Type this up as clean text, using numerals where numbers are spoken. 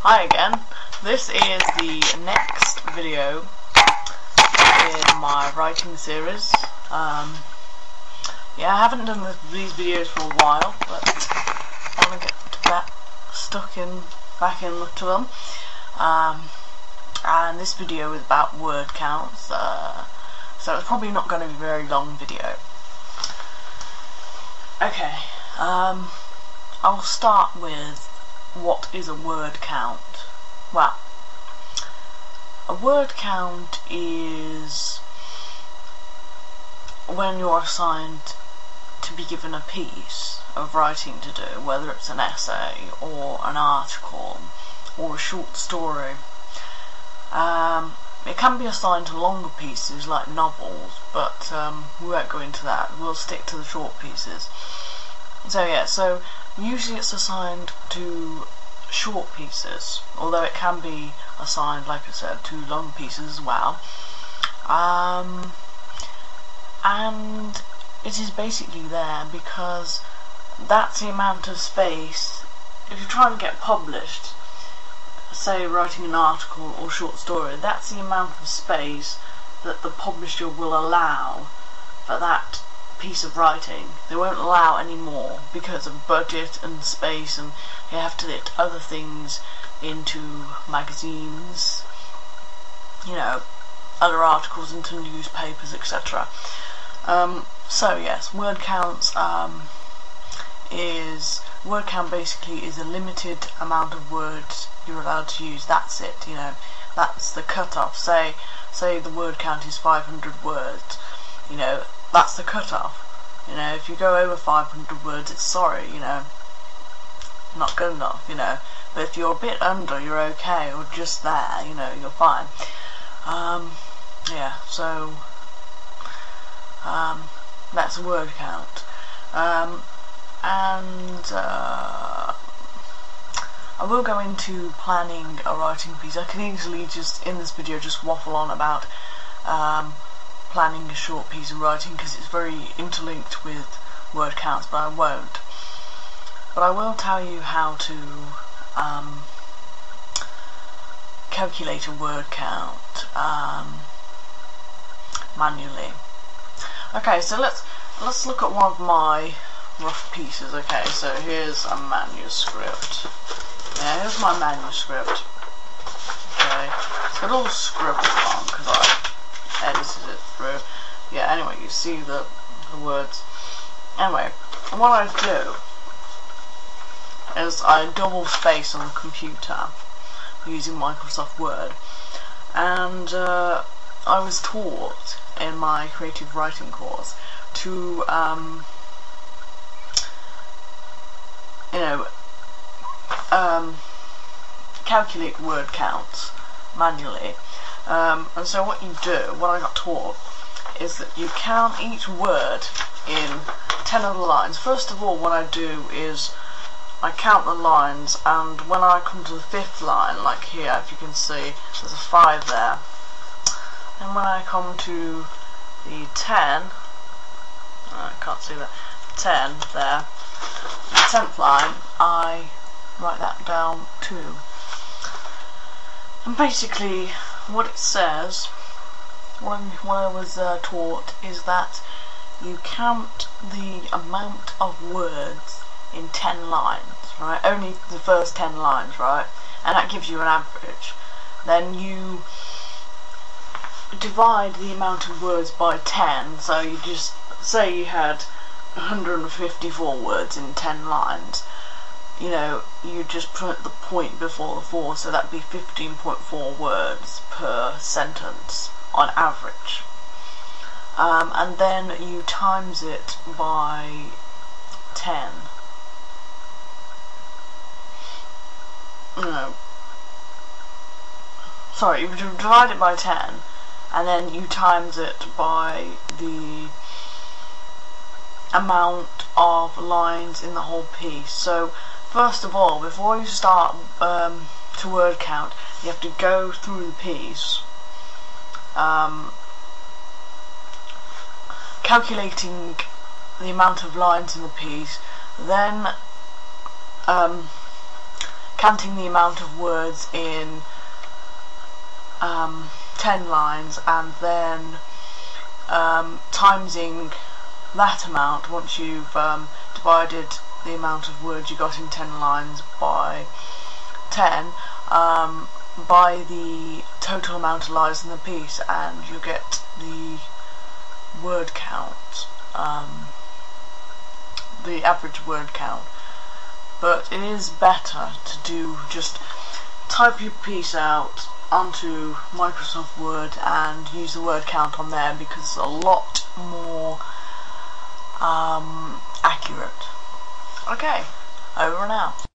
Hi again. This is the next video in my writing series. Yeah, I haven't done these videos for a while, but I want to get back back into them. And this video is about word counts, so it's probably not going to be a very long video. Okay, I'll start with what is a word count. Well, a word count is when you're assigned to be given a piece of writing to do, whether it's an essay or an article or a short story. It can be assigned to longer pieces like novels, but we won't go into that. We'll stick to the short pieces. So yeah, so usually it's assigned to short pieces, although it can be assigned, like I said, to long pieces as well. And it is basically there because that's the amount of space. If you're trying to get published, say writing an article or short story, that's the amount of space that the publisher will allow for that piece of writing. They won't allow any more because of budget and space, and you have to get other things into magazines, you know, other articles into newspapers, etc. So yes, word counts word count basically is a limited amount of words you're allowed to use. That's it, you know, that's the cutoff. Say the word count is 500 words, you know, that's the cutoff. You know, if you go over 500 words, it's sorry, you know, not good enough, you know. But if you're a bit under, you're okay, or just there, you know, you're fine. Yeah, so that's a word count. I will go into planning a writing piece. I can easily just, in this video, just waffle on about planning a short piece of writing because it's very interlinked with word counts, but I won't. But I will tell you how to calculate a word count manually. Okay, so let's look at one of my rough pieces. Okay, so here's a manuscript. Yeah, here's my manuscript. Okay, it's got all the scribbles on because I edited it through. Yeah, anyway, you see the words. Anyway, what I do is I double space on the computer using Microsoft Word, and I was taught in my creative writing course to you know, calculate word counts manually. And so what you do, what I got taught, is that you count each word in 10 other lines. First of all, what I do is I count the lines, and when I come to the 5th line, like here, if you can see, there's a 5 there. And when I come to the 10, I can't see that, 10 there, the 10th line, I write that down too. And basically, what it says, what I was taught, is that you count the amount of words in 10 lines, right? Only the first 10 lines, right? And that gives you an average. Then you divide the amount of words by 10, so you just say you had 154 words in 10 lines. You know, you just put the point before the 4, so that'd be 15.4 words per sentence on average. And then you times it by 10. No. Sorry, you divide it by 10, and then you times it by the amount of lines in the whole piece. So first of all, before you start to word count, you have to go through the piece, calculating the amount of lines in the piece, then counting the amount of words in 10 lines and then timesing that amount once you've divided the amount of words you got in 10 lines by 10 by the total amount of lines in the piece, and you get the word count, the average word count. But it is better to do just type your piece out onto Microsoft Word and use the word count on there, because it's a lot more accurate. Okay, over and out.